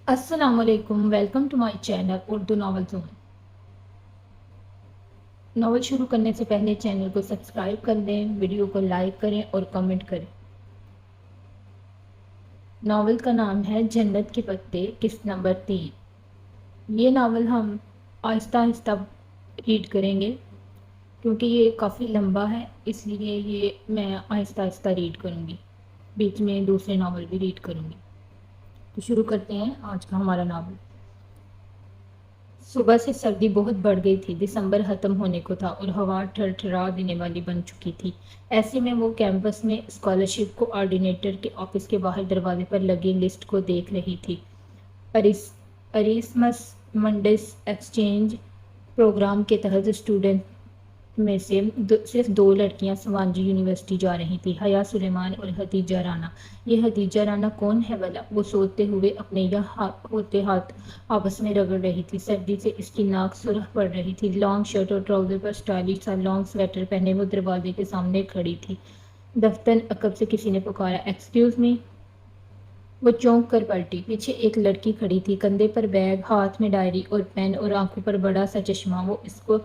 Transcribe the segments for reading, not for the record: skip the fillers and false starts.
السلام علیکم، welcome to my channel Urdu novel zone. Novel شروع کرنے سے پہلے چینل کو سبسکرائب کر دیں، ویڈیو کو لائک کریں اور کمنٹ کریں۔ ناول کا نام ہے جنت کے پتے، قسط نمبر 3۔ یہ ناول ہم آہستہ آہستہ ریڈ کریں گے کیونکہ یہ کافی لمبا ہے، اس لیے یہ میں آہستہ آہستہ ریڈ کروں گی، بیچ میں دوسرے ناول بھی ریڈ کروں گی۔ تو شروع کرتے ہیں آج کا ہمارا ناول۔ صبح سے سردی بہت بڑھ گئی تھی، دسمبر ختم ہونے کو تھا اور ہوا ٹھر ٹھرا دینے والی بن چکی تھی۔ ایسے میں وہ کیمپس میں اسکالرشپ کو آرڈینیٹر کے آفس کے باہر دروازے پر لگی لسٹ کو دیکھ رہی تھی۔ اریسمس منڈس ایکسچینج پروگرام کے تحت اسٹوڈنٹ میں سے صرف 2 لڑکیاں سوانجی یونیورسٹی جا رہی تھیں، حیا سلیمان اور حدیجہ رانا۔ یہ حدیجہ رانا کون ہے بھلا؟ وہ سوتے ہوئے اپنے ہوتے ہاتھ آپس میں رگڑ رہی تھی۔ سردی سے اس کی ناک سرخ پڑ رہی تھی۔ لانگ شرٹ اور ٹراؤزر پر اسٹائلش سا لانگ سویٹر پہنے وہ دروازے کے سامنے کھڑی تھی۔ دفتر عقب سے کسی نے پکارا، ایکسکیوز می۔ وہ چونک کر پلٹی۔ پیچھے ایک لڑکی کھڑی تھی، کندھے پر بیگ، ہاتھ میں ڈائری اور پین اور آنکھوں پر بڑا سا چشمہ۔ وہ اس کو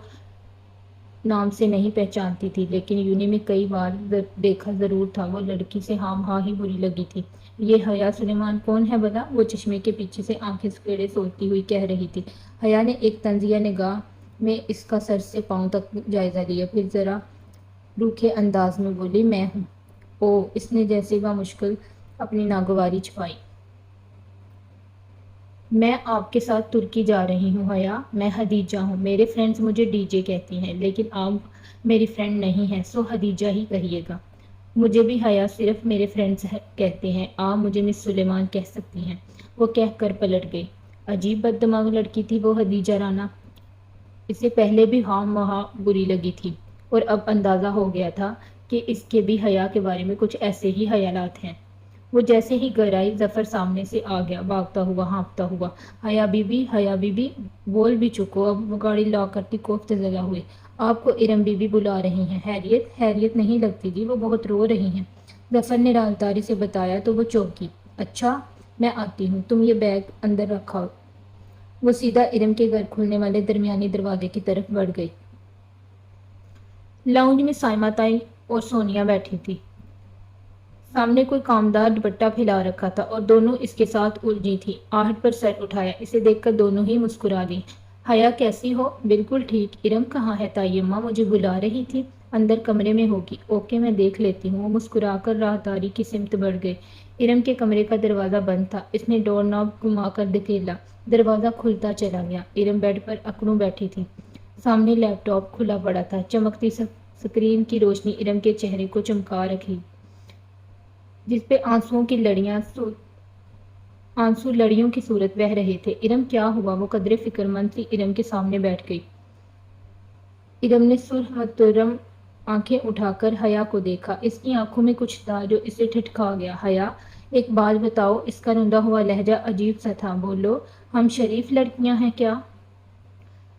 نام سے نہیں پہچانتی تھی، لیکن یونی میں کئی بار دیکھا ضرور تھا۔ وہ لڑکی سے ہاں ہی بری لگی تھی۔ یہ حیا سلیمان کون ہے بھلا؟ وہ چشمے کے پیچھے سے آنکھیں سکیڑے سوچتی ہوئی کہہ رہی تھی۔ حیا نے ایک طنزیہ نگاہ میں اس کا سر سے پاؤں تک جائزہ لیا، پھر ذرا روکھے انداز میں بولی، میں ہوں۔ اوہ، اس نے جیسے بامشکل اپنی ناگواری چھپائی۔ میں آپ کے ساتھ ترکی جا رہی ہوں حیا۔ میں حدیجہ ہوں، میرے فرینڈز مجھے ڈی جے کہتی ہیں، لیکن آپ میری فرینڈ نہیں ہیں، سو حدیجہ ہی کہیے گا۔ مجھے بھی حیا صرف میرے فرینڈز کہتے ہیں، آپ مجھے مس سلیمان کہہ سکتی ہیں۔ وہ کہہ کر پلٹ گئی۔ عجیب بد دماغ لڑکی تھی وہ حدیجہ رانا۔ اسے پہلے بھی ہاں بری لگی تھی اور اب اندازہ ہو گیا تھا کہ اس کے بھی حیا کے بارے میں کچھ ایسے ہی خیالات ہیں۔ وہ جیسے ہی گھر آئی، ظفر سامنے سے آ گیا، بھاگتا ہوا ہانپتا ہوا۔ حیا بی بی، بول بھی چکو۔ اب وہ گاڑی لا کرتی کوفتے زدہ ہوئے۔ آپ کو ارم بی بی بلا رہی ہیں۔ خیریت نہیں لگتی جی، وہ بہت رو رہی ہیں۔ ظفر نے رازداری سے بتایا تو وہ چونکی۔ اچھا، میں آتی ہوں، تم یہ بیگ اندر رکھو۔ وہ سیدھا ارم کے گھر کھلنے والے درمیانی دروازے کی طرف بڑھ گئی۔ لاؤنج میں سائمہ تائی اور سونیا بیٹھی تھی۔ سامنے کوئی کامدار دوپٹہ پھیلا رکھا تھا اور دونوں اس کے ساتھ الجھی تھی۔ آہٹ پر سر اٹھایا، اسے دیکھ کر دونوں ہی مسکرا دیں۔ حیا کیسی ہو؟ بالکل ٹھیک۔ ارم کہاں ہے تائی اماں؟ مجھے بلا رہی تھی؟ اندر کمرے میں ہوگی۔ اوکے، میں دیکھ لیتی ہوں۔ وہ مسکرا کر راہداری کی سمت بڑھ گئے۔ ارم کے کمرے کا دروازہ بند تھا۔ اس نے ڈور ناب گھما کر دھکیلا، دروازہ کھلتا چلا گیا۔ ارم بیڈ پر اکڑوں بیٹھی تھی، سامنے لیپ ٹاپ کھلا پڑا تھا۔ چمکتی سکرین کی روشنی ارم کے چہرے کو چمکا رکھی، جس پہ آنسو لڑیوں کی صورت بہہ رہے تھے۔ ارم کیا ہوا؟ وہ قدرے فکر مند سی ارم کے سامنے بیٹھ گئی۔ ارم نے سرخ متورم آنکھیں اٹھا کر حیا کو دیکھا۔ اس کی آنکھوں میں کچھ تھا جو اسے ٹھٹکا گیا۔ حیا، ایک بات بتاؤ۔ اس کا روندا ہوا لہجہ عجیب سا تھا۔ بولو، ہم شریف لڑکیاں ہیں کیا؟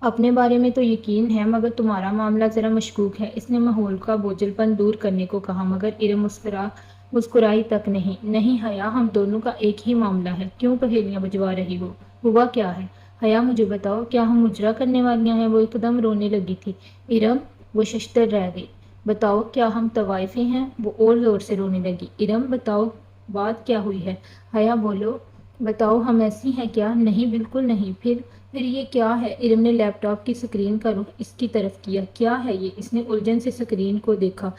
اپنے بارے میں تو یقین ہے، مگر تمہارا معاملہ ذرا مشکوک ہے۔ اس نے ماحول کا بوجھل پن دور کرنے کو کہا، مگر ارم مسکرائی تک نہیں۔ نہیں حیا، ہم دونوں کا ایک ہی معاملہ ہے، کیوں پہیلیاں بجوا رہی ہو؟ ہوا کیا ہے؟ حیا مجھے بتاؤ، کیا ہم مجرا کرنے والیاں ہیں؟ وہ ایک دم رونے لگی تھی۔ ارم، وہ ششدر رہ گئی۔ بتاؤ، کیا ہم طوائفی ہیں؟ وہ اور زور سے رونے لگی۔ ارم بتاؤ، بات کیا ہوئی ہے؟ حیا بولو، بتاؤ، ہم ایسی ہیں کیا؟ نہیں، بالکل نہیں۔ پھر یہ کیا ہے؟ ارم نے لیپ ٹاپ کی سکرین کا رخ اس کی طرف کیا۔ کیا ہے یہ؟ اس نے الجھن سے سکرین کو دیکھا۔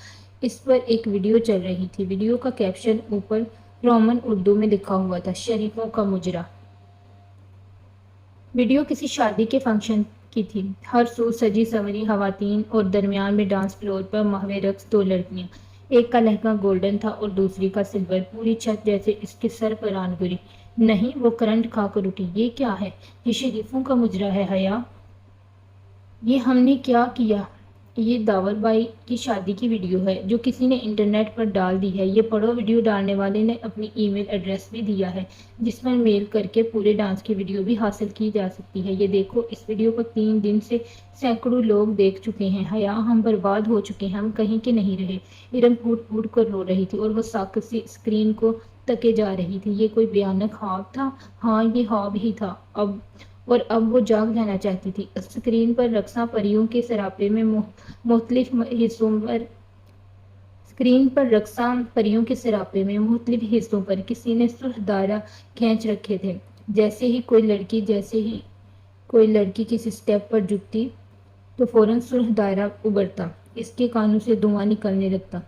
اس پر ایک ویڈیو چل رہی تھی۔ ویڈیو کا کیپشن اوپر رومن اردو میں لکھا ہوا تھا، شریفوں کا مجرا۔ ویڈیو کسی شادی کے فنکشن کی تھی۔ ہر سو سجی سنوری خواتین اور درمیان میں ڈانس فلور پر محو رقص 2 لڑکیاں۔ ایک کا لہنگا گولڈن تھا اور دوسری کا سلور۔ پوری چھت جیسے اس کے سر پر آن گری۔ نہیں، وہ کرنٹ کھا کر اٹھی۔ یہ کیا ہے؟ یہ شریفوں کا مجرا ہے حیا۔ یہ ہم نے کیا کیا؟ یہ داول بائی کی شادی کی ویڈیو ہے جو کسی نے انٹرنیٹ پر ڈال دی ہے۔ یہ پڑھو، ویڈیو ڈالنے والے نے اپنی ای میل ایڈریس بھی دیا ہے جس پر میل کر کے پورے ڈانس کی ویڈیو بھی حاصل کی جا سکتی ہے۔ یہ دیکھو، اس ویڈیو کو 3 دن سے سینکڑوں لوگ دیکھ چکے ہیں۔ حیا، ہم برباد ہو چکے ہیں، ہم کہیں کے نہیں رہے۔ ارم پھوٹ پھوٹ کر رو رہی تھی اور وہ ساکت سی اسکرین کو تکے جا رہی تھی۔ یہ کوئی بھیانک خواب تھا؟ ہاں، یہ خواب ہی تھا۔ اب وہ جاگ جانا چاہتی تھی۔ اسکرین پر رقصاں پریوں کے سراپے میں مختلف حصوں پر کسی نے سرخ دائرہ کھینچ رکھے تھے۔ جیسے ہی کوئی لڑکی کسی سٹیپ پر جھکتی تو فوراً سرخ دائرہ ابھرتا، اس کے کانوں سے دھواں نکلنے لگتا۔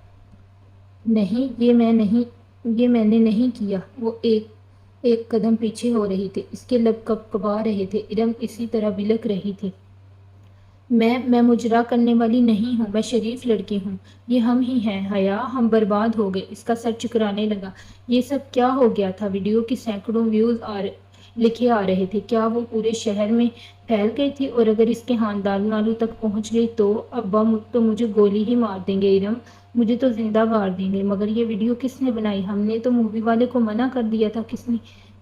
نہیں، یہ میں نے نہیں کیا۔ وہ ایک قدم پیچھے ہو رہی تھی، اس کے لب کپکپا رہے تھے۔ ارم اسی طرح بلک رہی تھی۔ میں مجرا کرنے والی نہیں ہوں، میں شریف لڑکی ہوں۔ یہ ہم ہی ہیں حیا، ہم برباد ہو گئے۔ اس کا سر چکرانے لگا۔ یہ سب کیا ہو گیا تھا؟ ویڈیو کی سینکڑوں ویوز لکھے آ رہے تھے۔ کیا وہ پورے شہر میں پھیل گئی تھی؟ اور اگر اس کے خاندان والوں تک پہنچ گئی تو ابا تو مجھے گولی ہی مار دیں گے ارم، مجھے تو زندہ گاڑ دیں گے۔ مگر یہ ویڈیو کس نے بنائی؟ ہم نے تو مووی والے کو منع کر دیا تھا۔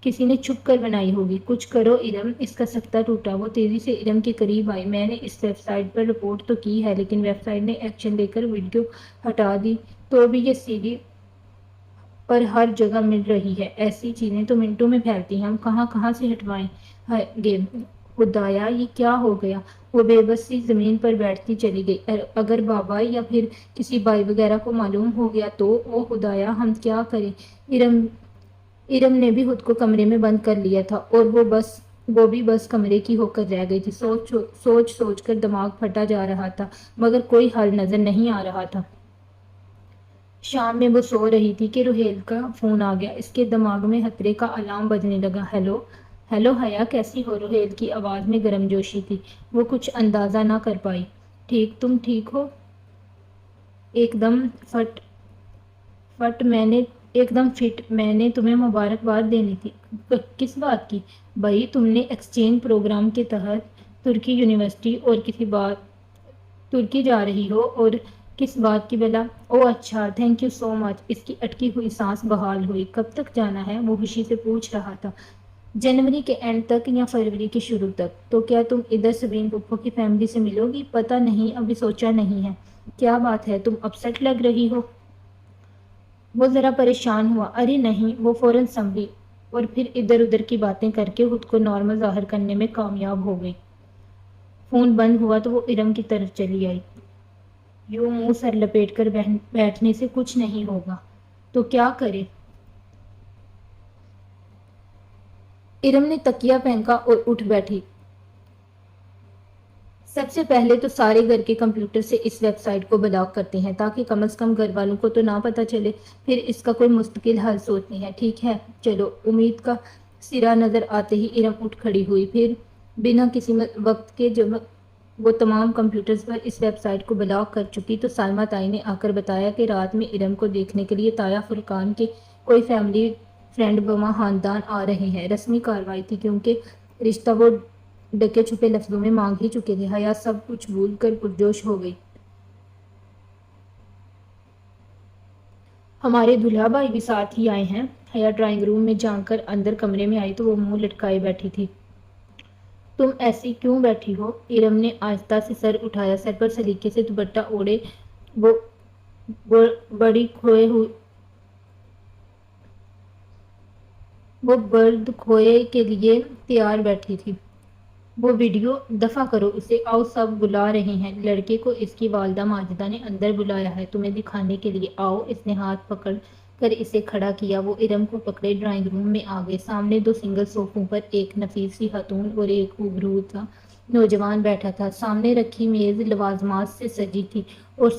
کسی نے چھپ کر بنائی ہوگی۔ کچھ کرو ارم، اس کا سکتہ ٹوٹا۔ وہ تیزی سے ارم کے قریب آئی۔ میں نے اس ویب سائٹ پر رپورٹ تو کی ہے، لیکن ویب سائٹ نے ایکشن لے کر ویڈیو ہٹا دی۔ تو بھی یہ CD پر ہر جگہ مل رہی ہے۔ ایسی چیزیں تو منٹوں میں پھیلتی ہیں، ہم کہاں سے ہٹوائیں گے؟ خدایا، یہ کیا ہو گیا؟ وہ بے بس سی زمین پر بیٹھتی چلی گئی۔ اگر بابا یا پھر کسی بھائی وغیرہ کو معلوم ہو گیا تو؟ او خدایا، ہم کیا کریں؟ ارم نے بھی خود کو کمرے میں بند کر لیا تھا اور وہ بھی بس کمرے کی ہو کر رہ گئی تھی۔ سوچ کر دماغ پھٹا جا رہا تھا، مگر کوئی حل نظر نہیں آ رہا تھا۔ شام میں وہ سو رہی تھی کہ روہیل کا فون آ گیا۔ اس کے دماغ میں خطرے کا الارم بجنے لگا۔ ہیلو حیا، کیسی ہو؟ روہیل کی آواز میں گرم جوشی تھی۔ وہ کچھ اندازہ نہ کر پائی۔ ٹھیک، تم ٹھیک ہو؟ ایک دم فٹ میں نے تمہیں مبارکباد دینی تھی۔ کس بات کی؟ بھائی، تم نے ایکسچینج پروگرام کے تحت ترکی یونیورسٹی اور کسی بات ترکی جا رہی ہو، اور کس بات کی بلا؟ او اچھا، تھینک یو سو مچ۔ اس کی اٹکی ہوئی سانس بحال ہوئی۔ کب تک جانا ہے؟ وہ خوشی سے پوچھ رہا تھا۔ جنوری کے اینڈ تک یا فروری کے شروع تک۔ تو کیا تم ادھر سبرین پھپھو کی فیملی سے ملو گی؟ پتہ نہیں، ابھی سوچا نہیں ہے۔ کیا بات ہے، تم اپسیٹ لگ رہی ہو؟ وہ ذرا پریشان ہوا۔ ارے نہیں، وہ فوراً سنبھلی اور پھر ادھر ادھر کی باتیں کر کے خود کو نارمل ظاہر کرنے میں کامیاب ہو گئی۔ فون بند ہوا تو وہ ارم کی طرف چلی آئی۔ یوں منہ سر لپیٹ کر بیٹھنے سے کچھ نہیں ہوگا تو کیا کرے؟ ارم نے تکیہ پھینکا اور اٹھ بیٹھی۔ سب سے پہلے تو سارے گھر کے کمپیوٹر سے اس ویب سائٹ کو بلاک کرتے ہیں تاکہ کم از کم گھر والوں کو تو نہ پتہ چلے۔ پھر اس کا کوئی مستقل حل سوچتے ہیں، ٹھیک ہے؟ چلو۔ امید کا سرا نظر آتے ہی ارم اٹھ کھڑی ہوئی۔ پھر بنا کسی وقت کے جب وہ تمام کمپیوٹرز پر اس ویب سائٹ کو بلاک کر چکی تو سالمہ تائی نے آ کر بتایا کہ رات میں ارم کو دیکھنے کے لیے تایا فرقان کے کوئی فیملی فرینڈ بما خاندان آ رہے ہیں۔ رسمی کارروائی تھی کیونکہ رشتہ وہ ڈکے چھپے لفظوں میں مانگ ہی چکے تھے۔ حیا سب کچھ بھول کر پرجوش ہو گئی۔ ہمارے دلہا بھائی بھی ساتھ ہی آئے ہیں۔ حیا ڈرائنگ روم میں جان کر اندر کمرے میں آئی تو وہ منہ لٹکائے بیٹھی تھی۔ تم ایسی کیوں بیٹھی ہو؟ ارم نے آہستہ سے سر اٹھایا۔ سر پر سلیقے سے دوپٹہ اوڑھے وہ برد کھوئے کے لیے تیار بیٹھی تھی۔ وہ ویڈیو دفع کرو اسے، آؤ سب بلا رہے ہیں۔ لڑکے کو اس کی والدہ ماجدہ نے اندر بلایا ہے تمہیں دکھانے کے لیے، آؤ۔ اس نے ہاتھ پکڑ کر اسے کھڑا کیا۔ وہ ارم کو پکڑے ڈرائنگ روم میں آ گئے۔ سامنے 2 سنگل صوفوں پر ایک نفیس سی خاتون اور ایک خوبصورت سا نوجوان بیٹھا تھا۔ سامنے رکھی میز لوازمات سے سجی تھی اور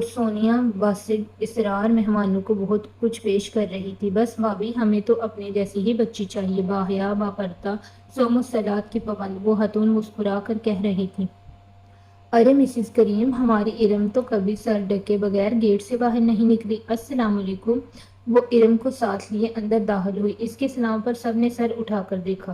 سونیا بااصرار مہمانوں کو بہت کچھ پیش کر رہی تھی۔ بس بھابھی، ہمیں تو اپنے جیسی ہی بچی چاہیے، باحیا، باپردہ، صوم الصلاۃ کی پابند، وہ خاتون مسکرا کر کہہ رہی تھی۔ ارے مسز کریم، ہماری ارم تو کبھی سر ڈھکے بغیر گیٹ سے باہر نہیں نکلی۔ السلام علیکم۔ وہ ارم کو ساتھ لیے اندر داخل ہوئی۔ اس کے سلام پر سب نے سر اٹھا کر دیکھا۔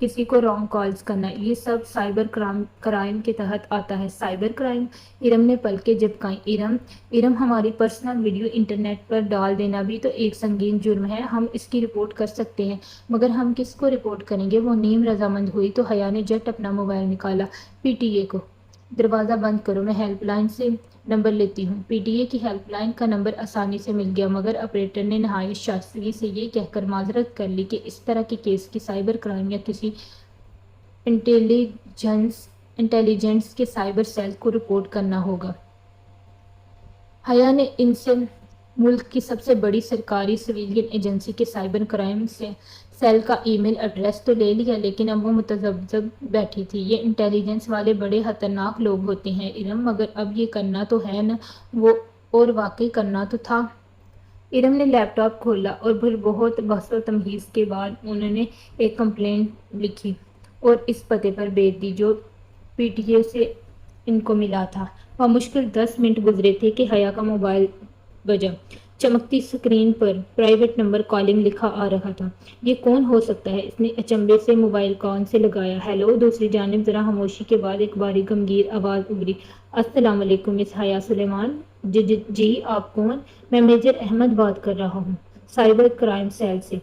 کسی کو رانگ کالز کرنا، یہ سب سائبر کرائم کے تحت آتا ہے۔ Cyber crime? ارم نے پلکیں جھپکائیں۔ ارم ہماری پرسنل ویڈیو انٹرنیٹ پر ڈال دینا بھی تو ایک سنگین جرم ہے، ہم اس کی رپورٹ کر سکتے ہیں، مگر ہم کس کو رپورٹ کریں گے؟ وہ نیم رضامند ہوئی تو حیا نے جٹ اپنا موبائل نکالا۔ پی ٹی اے کو دروازہ بند کرو، میں ہیلپ لائن سے نمبر لیتی ہوں۔ پی ٹی اے کی ہیلپ لائن کا نمبر آسانی سے مل گیا، مگر آپریٹر نے نہایت شائستگی سے یہ کہہ کر معذرت کر لی کہ اس طرح کے کیس کی سائبر کرائم یا کسی انٹیلیجنس کے سائبر سیل کو رپورٹ کرنا ہوگا۔ حیا نے ان سے ملک کی سب سے بڑی سرکاری سویلین ایجنسی کے سائبر کرائم سیل کا ای میل ایڈریس تو لے لیا، لیکن اب وہ متذبذب بیٹھی تھی۔ یہ انٹیلیجنس والے بڑے خطرناک لوگ ہوتے ہیں ارم، مگر اب یہ کرنا تو ہے نا، وہ اور واقعی کرنا تو تھا۔ ارم نے لیپ ٹاپ کھولا اور پھر بہت بحث و تمہیز کے بعد انہوں نے ایک کمپلینٹ لکھی اور اس پتے پر بھیج دی جو پی ٹی اے سے ان کو ملا تھا۔ بمشکل 10 منٹ گزرے تھے کہ حیا کا موبائل بجا۔ چمکتی سکرین پر پرائیویٹ نمبر کالنگ لکھا آ رہا تھا۔ یہ کون ہو سکتا ہے؟ اس نے اچنبھے سے موبائل کان سے لگایا۔ ہیلو! دوسری جانب ذرا خاموشی کے بعد ایک باری گمگیر آواز ابھری۔ السلام علیکم مس حیا سلیمان۔ جی آپ کون؟ میں میجر احمد بات کر رہا ہوں، سائبر کرائم سیل سے۔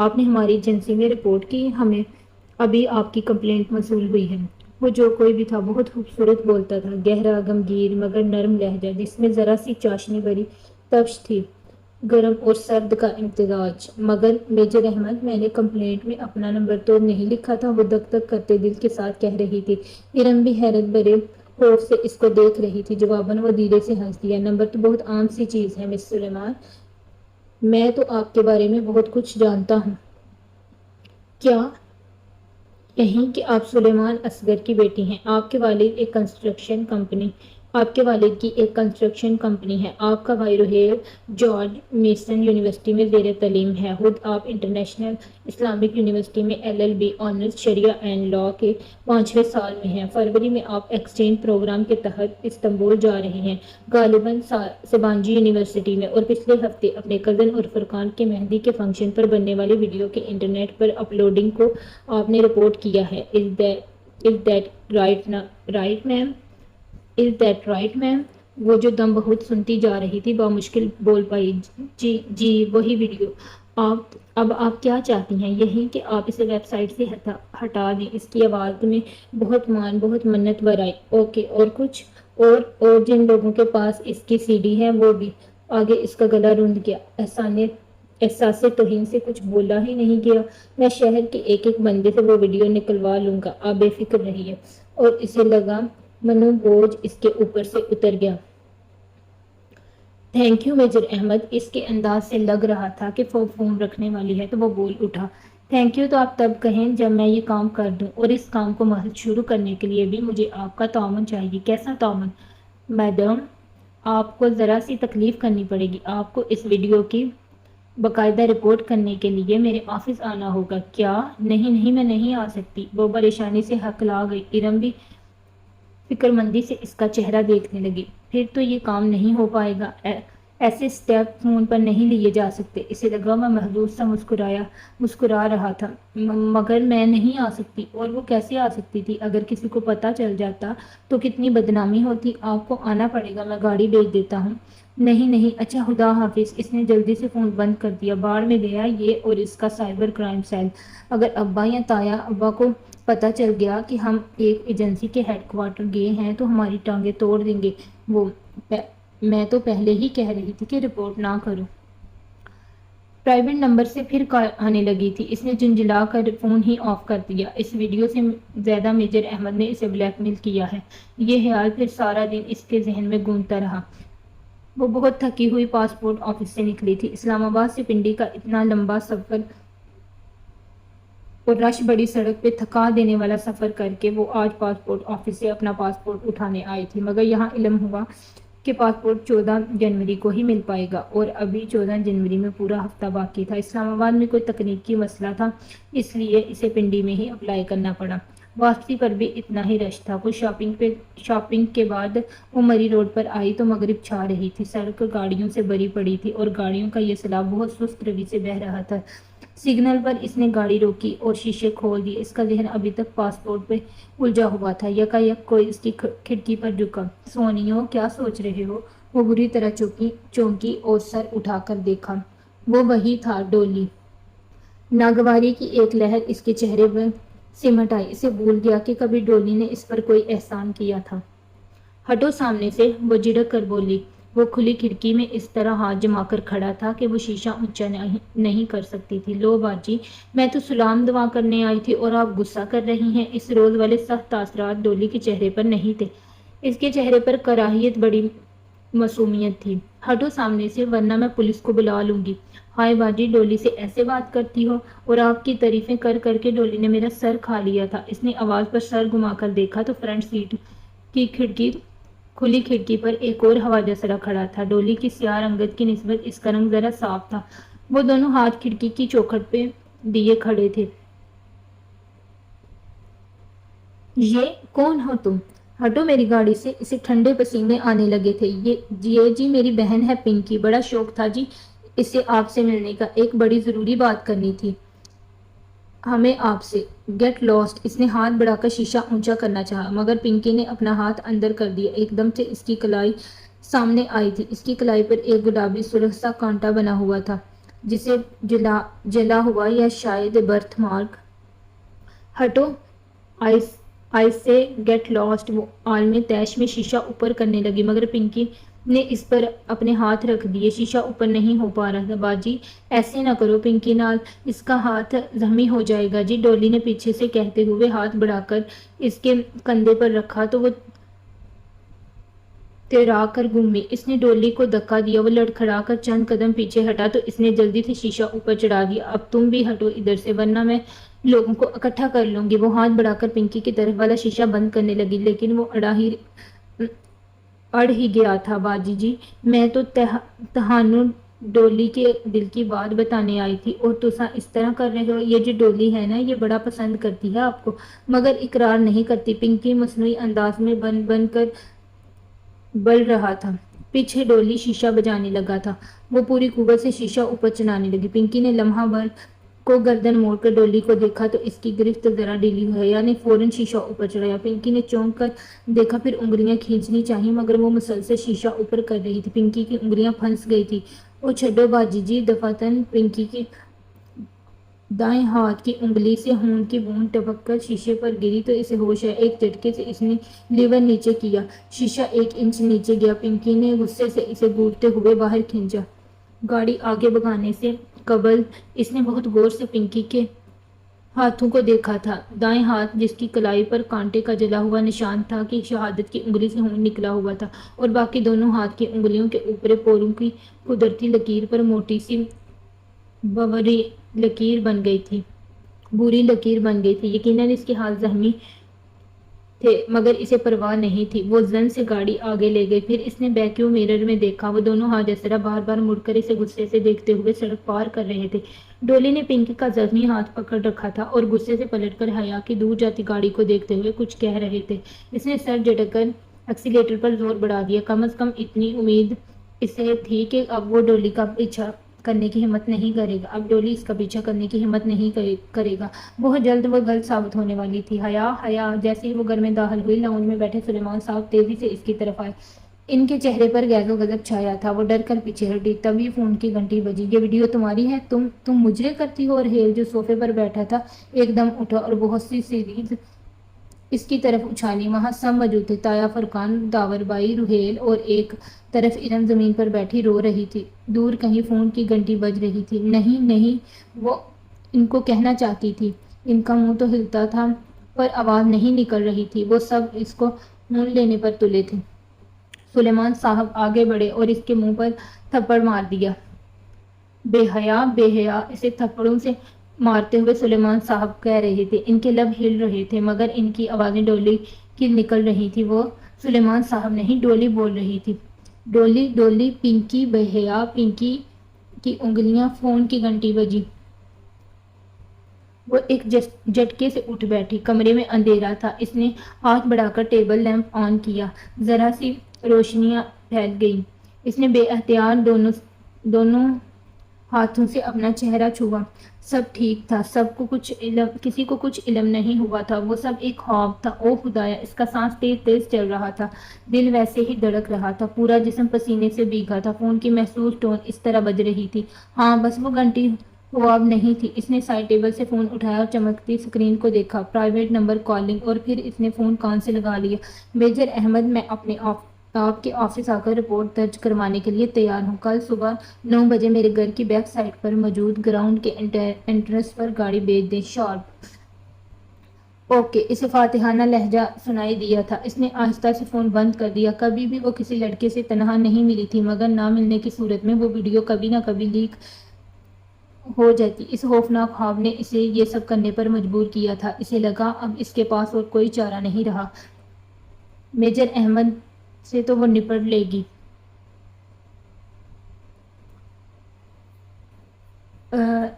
آپ نے ہماری ایجنسی میں رپورٹ کی، ہمیں ابھی آپ کی کمپلینٹ موصول ہوئی ہے۔ وہ جو کوئی بھی تھا بہت خوبصورت بولتا تھا، گہرا، غمگین مگر نرم لہجہ جس میں ذرا سی چاشنی بھری تپش تھی، گرم اور سرد کا امتزاج۔ مگر میجر احمد، میں نے کمپلینٹ میں اپنا نمبر تو نہیں لکھا تھا، وہ دک دک کرتے دل کے ساتھ کہہ رہی تھی۔ ارم بھی حیرت بھرے خوف سے اس کو دیکھ رہی تھی۔ جواباً وہ دھیرے سے ہنس دیا۔ نمبر تو بہت عام سی چیز ہے مس سلیمان، میں تو آپ کے بارے میں بہت کچھ جانتا ہوں۔ کیا؟ یہیں کہ آپ سلیمان اصغر کی بیٹی ہیں، آپ کے والد کی ایک کنسٹرکشن کمپنی ہے، آپ کا بھائی روہیل جارج میسن یونیورسٹی میں زیر تعلیم ہے، خود آپ انٹرنیشنل اسلامک یونیورسٹی میں LLB honours Shariah and law کے 5ویں سال میں ہیں۔ فروری میں آپ ایکسچینج پروگرام کے تحت استنبول جا رہے ہیں، غالباً سبانجی یونیورسٹی میں، اور پچھلے ہفتے اپنے کزن اور فرقان کے مہندی کے فنکشن پر بننے والے ویڈیو کے انٹرنیٹ پر اپلوڈنگ کو آپ نے رپورٹ کیا ہے۔ Is that right, ma'am؟ وہ جو دم بہت سنتی جا رہی تھی بامشکل بول پائی۔ جی وہی ویڈیو۔ اب آپ کیا چاہتی ہیں؟ یہی کہ آپ اسے ویب سائٹ سے ہٹا دیں۔ اس کی آواز میں بہت منت بھر آئی۔ اوکے، اور کچھ؟ اور جن لوگوں کے پاس اس کی CD ہے وہ بھی۔ آگے اس کا گلا روند گیا۔ احساس توہین سے کچھ بولا ہی نہیں گیا۔ میں شہر کے ایک بندے سے وہ ویڈیو نکلوا لوں گا، آپ بے فکر رہیے۔ اور اسے لگا منو بوجھ اس کے اوپر سے اتر گیا۔ Thank you major Ahmad. اس کے انداز سے لگ رہا تھا کہ وہ فون رکھنے والی ہے تو وہ بول اٹھا۔ تھینک یو تو آپ تب کہیں جب میں یہ کام کر دوں، اور اس کام کو محض شروع کرنے کے لیے بھی مجھے آپ کا تعاون چاہیے۔ کیسا تعاون؟ میڈم، آپ کو ذرا سی تکلیف کرنی پڑے گی، آپ کو اس ویڈیو کی باقاعدہ رپورٹ کرنے کے لیے میرے آفس آنا ہوگا۔ کیا؟ نہیں میں نہیں آ سکتی، وہ پریشانی سے ہکلا گئی۔ ارم بھی فکر مندی سے اس کا چہرہ دیکھنے لگی۔ پھر تو یہ کام نہیں ہو پائے گا، ایسے سٹیپ فون پر نہیں لیے جا سکتے۔ اسے لگا وہ محظوظ سا مسکرا رہا تھا۔ مگر میں نہیں آ سکتی۔ اور وہ کیسے آ سکتی تھی؟ اگر کسی کو پتہ چل جاتا تو کتنی بدنامی ہوتی۔ آپ کو آنا پڑے گا، میں گاڑی بھیج دیتا ہوں۔ نہیں، اچھا خدا حافظ۔ اس نے جلدی سے فون بند کر دیا۔ باڑ میں گیا یہ اور اس کا سائبر کرائم سیل۔ اگر ابا یا تایا ابا کو پتہ چل گیا کہ ہم ایک ایجنسی کے ہیڈ کوارٹر گئے ہیں تو ہماری ٹانگیں توڑ دیں گے۔ میں تو پہلے ہی کہہ رہی تھی کہ رپورٹ نہ کرو۔ پرائیویٹ نمبر سے پھر کال آنے لگی تھی۔ اس نے جھنجھلا کر فون ہی آف کر دیا۔ اس ویڈیو سے زیادہ میجر احمد نے اسے بلیک میل کیا ہے، یہ خیال پھر سارا دن اس کے ذہن میں گونجتا رہا۔ وہ بہت تھکی ہوئی پاسپورٹ آفس سے نکلی تھی۔ اسلام آباد سے پنڈی کا اتنا لمبا سفر اور رش بڑی سڑک پہ تھکا دینے والا سفر کر کے وہ آج پاسپورٹ آفس سے اپنا پاسپورٹ اٹھانے آئی تھی، مگر یہاں علم ہوا کہ پاسپورٹ 14 جنوری کو ہی مل پائے گا، اور ابھی 14 جنوری میں پورا ہفتہ باقی تھا۔ اسلام آباد میں کوئی تکنیکی مسئلہ تھا، اس لیے اسے پنڈی میں ہی اپلائی کرنا پڑا۔ واپسی پر بھی اتنا ہی رش تھا۔ وہ شاپنگ کے بعد وہ مری روڈ پر آئی تو مغرب چھا رہی تھی۔ سڑک گاڑیوں سے بھری پڑی تھی اور گاڑیوں کا یہ سیلاب بہت سست روی سے بہہ رہا تھا۔ سگنل پر اس نے گاڑی روکی اور شیشے کھول دیے۔ اس کا ذہن ابھی تک پاسپورٹ پہ الجھا ہوا تھا۔ یکایک کوئی اس کی کھڑکی پر جھکا۔ سونیو، کیا سوچ رہے ہو؟ وہ بری طرح چونکی اور سر اٹھا کر دیکھا۔ وہ وہی تھا، ڈولی۔ ناگواری کی ایک لہر اس کے چہرے پر سمٹ آئی۔ اسے بھول گیا کہ کبھی ڈولی نے اس پر کوئی احسان کیا تھا۔ ہٹو سامنے سے، وہ جھڑک کر بولی۔ وہ کھلی کھڑکی میں اس طرح ہاتھ جما کر کھڑا تھا کہ وہ شیشہ اونچا نہیں کر سکتی تھی۔ لو باجی، میں تو سلام دعا کرنے آئی تھی اور آپ غصہ کر رہی ہیں۔ اس روز والے سخت تاثرات ڈولی کے چہرے پر نہیں تھے۔ اس کے چہرے پر کراہیت بڑی معصومیت تھی۔ ہٹو سامنے سے، ورنہ میں پولیس کو بلا لوں گی۔ ہائے باجی، ڈولی سے ایسے بات کرتی ہو؟ اور آپ کی تعریفیں کر کر کے ڈولی نے میرا سر کھا لیا تھا۔ اس نے آواز پر سر گھما کر دیکھا تو فرنٹ سیٹ کی کھلی کھڑکی پر ایک اور خواجہ سرا کھڑا تھا۔ ڈولی کی سیاہ رنگت کی نسبت اس کا رنگ ذرا صاف تھا۔ وہ دونوں ہاتھ کھڑکی کی چوکھٹ پہ دیے کھڑے تھے۔ یہ کون ہو تم؟ ہٹو میری گاڑی سے۔ اسے ٹھنڈے پسینے آنے لگے تھے۔ یہ جی میری بہن ہے پنکی۔ بڑا شوق تھا جی اسے آپ سے ملنے کا۔ ایک بڑی ضروری بات کرنی تھی ہمیں آپ سے۔ Get last. اس نے ہاتھ بڑھا کر شیشہ اونچا کرنا چاہا مگر پنکی نے اپنا ہاتھ اندر کر دیا۔ ایک دم سے اس کی کلائی سامنے آئی تھی۔ اس کی کلائی پر ایک گلابی سرخ سا کانٹا بنا ہوا تھا، جسے جلا ہوا یا شاید برتھ مارک۔ ہٹو، آئی سے گیٹ لاسٹ۔ وہ عالم تیش میں شیشہ اوپر کرنے لگی مگر پنکی نے اس پر اپنے ہاتھ رکھ دیے۔ شیشہ اوپر نہیں ہو پا رہا تھا۔ باجی ایسے نہ کرو پنکی نال، اس کا ہاتھ زخمی ہو جائے گا جی، ڈولی نے پیچھے سے کہتے ہوئے ہاتھ بڑھا کر اس کے کندھے پر رکھا تو وہ تیرا کر گھومی۔ اس نے ڈولی کو دھکا دیا۔ وہ لڑکھڑا کر چند قدم پیچھے ہٹا تو اس نے جلدی سے شیشہ اوپر چڑھا دیا۔ اب تم بھی ہٹو ادھر سے ورنہ میں لوگوں کو اکٹھا کر لوں گی۔ وہ ہاتھ بڑھا کر پنکی کی طرف والا شیشہ بند کرنے لگی لیکن وہ اڑ ہی گیا تھا۔ باجی جی، میں تو تہانوں ڈولی کے دل کی بات بتانے آئی تھی اور تساں اس طرح کر رہے ہو۔ یہ جو ڈولی ہے نا، یہ بڑا پسند کرتی ہے آپ کو مگر اقرار نہیں کرتی۔ پنکی مصنوعی انداز میں بن کر بل رہا تھا۔ پیچھے ڈولی شیشہ بجانے لگا تھا۔ وہ پوری قوت سے شیشہ اوپر چڑھانے لگی۔ پنکی نے لمحہ بھر کو گردن موڑ کر ڈولی کو دیکھا تو اس کی گرفت ذرا ڈھیلی ہوئی، یعنی فوراً شیشہ اوپر چڑھایا۔ پنکی نے چونک کر دیکھا، پھر انگلیاں کھینچنی چاہی مگر وہ مسلسل شیشہ اوپر کر رہی تھی۔ پنکی کی انگلیاں پھنس گئی تھی۔ او چھڈو باجی جی، دفعتاً پنکی کی دائیں ہاتھ کی انگلی سے خون کی بوند ٹپک کر شیشے پر گری تو اسے ہوش آیا۔ ایک جھٹکے سے اس نے لیور نیچے کیا، شیشہ 1 انچ نیچے گیا۔ پنکی نے غصے سے اسے گھورتے ہوئے باہر کھینچا۔ گاڑی آگے بھگانے سے قبل اس نے بہت غور سے پنکی کے ہاتھوں کو دیکھا تھا۔ دائیں ہاتھ، جس کی کلائی پر کانٹے کا جلا ہوا نشان تھا کہ شہادت کی انگلی سے خون نکلا ہوا تھا، اور باقی دونوں ہاتھ کی انگلیوں کے اوپری پوروں کی قدرتی لکیر پر موٹی سی بری لکیر بن گئی تھی۔ یقیناً اس کے ہاتھ زخمی تھے مگر اسے پرواہ نہیں تھی۔ وہ زن سے گاڑی آگے لے گئی۔ پھر اس نے بیکیو میرر میں دیکھا، وہ دونوں حاجسرا بار بار مڑ کر اسے غصے سے دیکھتے ہوئے سڑک پار کر رہے تھے۔ ڈولی نے پنکی کا زخمی ہاتھ پکڑ رکھا تھا اور غصے سے پلٹ کر حیا کی دور جاتی گاڑی کو دیکھتے ہوئے کچھ کہہ رہے تھے۔ اس نے سر جھٹک کر ایکسیلیٹر پر زور بڑھا دیا۔ کم از کم اتنی امید اسے تھی کہ اب وہ ڈولی کا پیچھا کرنے کی ہمت نہیں کرے گا۔ اب ڈولی اس کا پیچھا کرنے کی ہمت نہیں کرے گا۔ بہت جلد وہ غلط ثابت ہونے والی تھی۔ حیا جیسے ہی وہ گھر میں داخل ہوئی، لاؤنج میں بیٹھے سلیمان صاحب تیزی سے اس کی طرف آئے۔ ان کے چہرے پر غیظ و غضب چھایا تھا۔ وہ ڈر کر پیچھے ہٹی۔ تبھی فون کی گھنٹی بجی۔ یہ ویڈیو تمہاری ہے؟ تم مجرے کرتی ہو؟ اور ہیل جو صوفے پر بیٹھا تھا ایک دم اٹھا اور بہت سی سیریز اس کی طرف اچھالی۔ وہاں سب موجود تھے، تایا، فرقان، داور بائی، روہیل، اور ایک طرف ارم زمین پر بیٹھی رو رہی تھی۔ دور کہیں فون کی گھنٹی بج رہی تھی۔ نہیں، وہ ان کو کہنا چاہتی تھی۔ ان کا منہ تو ہلتا تھا پر آواز نہیں نکل رہی تھی۔ وہ سب اس کو مول لینے پر تلے تھے۔ سلیمان صاحب آگے بڑھے اور اس کے منہ پر تھپڑ مار دیا۔ بے حیا، اسے تھپڑوں سے مارتے ہوئے سلیمان صاحب کہہ رہے تھے۔ ان کے لب ہل رہے تھے مگر ان کی آوازیں ڈولی کی نکل رہی تھی۔ وہ سلیمان صاحب نہیں، ڈولی بول رہی تھی۔ ڈولی، پنکی، بے حیا، پنکی کی انگلیاں، فون کی گھنٹی بجی۔ وہ ایک جھٹکے سے اٹھ بیٹھی۔ کمرے میں اندھیرا تھا۔ اس نے ہاتھ بڑھا کر ٹیبل لیمپ آن کیا۔ ذرا سی روشنیاں پھیل گئی۔ اس نے بے احتیاط دونوں ہاتھوں سے اپنا چہرہ چھوا۔ سب ٹھیک تھا۔ کسی کو کچھ علم نہیں ہوا تھا۔ وہ سب ایک خواب تھا۔ او خدایا! اس کا سانس تیز تیز چل رہا تھا۔ دل ویسے ہی دھڑک رہا تھا۔ پورا جسم پسینے سے بھیگا تھا۔ فون کی محسوس ٹون اس طرح بج رہی تھی۔ ہاں، بس وہ گھنٹی خواب نہیں تھی۔ اس نے سائڈ ٹیبل سے فون اٹھایا اور چمکتی اسکرین کو دیکھا۔ پرائیویٹ نمبر کالنگ، اور پھر اس نے فون کان سے لگا لیا۔ میجر احمد، میں آپ کے آفس آ کر رپورٹ درج کروانے کے لیے تیار ہوں۔ کل صبح 9 بجے میرے گھر کی بیک سائڈ پر موجود گراؤنڈ کے انٹرنس پر گاڑی بھیج دیں، شارپ۔ اوکے۔ اسے فاتحانہ لہجہ سنائی دیا تھا۔ اس نے آہستہ سے فون بند کر دیا۔ کبھی بھی وہ کسی لڑکے سے تنہا نہیں ملی تھی، مگر نہ ملنے کی صورت میں وہ ویڈیو کبھی نہ کبھی لیک ہو جاتی۔ اس خوفناک خواب نے اسے یہ سب کرنے پر مجبور کیا تھا۔ اسے لگا اب اس کے پاس اور کوئی چارہ نہیں رہا۔ میجر احمد سے تو وہ نپٹ لے گی۔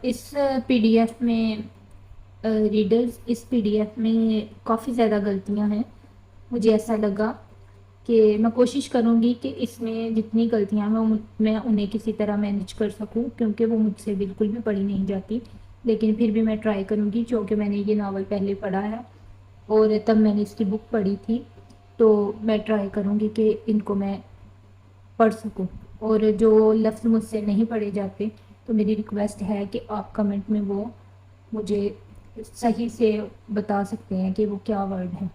اس پی ڈی ایف میں ریڈرز، اس پی ڈی ایف میں کافی زیادہ غلطیاں ہیں۔ مجھے ایسا لگا کہ میں کوشش کروں گی کہ اس میں جتنی غلطیاں ہیں میں انہیں کسی طرح مینیج کر سکوں، کیونکہ وہ مجھ سے بالکل بھی پڑھی نہیں جاتی، لیکن پھر بھی میں ٹرائی کروں گی، چونکہ میں نے یہ ناول پہلے پڑھا ہے اور تب میں نے اس کی بک پڑھی تھی، تو میں ٹرائی کروں گی کہ ان کو میں پڑھ سکوں، اور جو لفظ مجھ سے نہیں پڑھے جاتے تو میری ریکویسٹ ہے کہ آپ کمنٹ میں وہ مجھے صحیح سے بتا سکتے ہیں کہ وہ کیا ورڈ ہے۔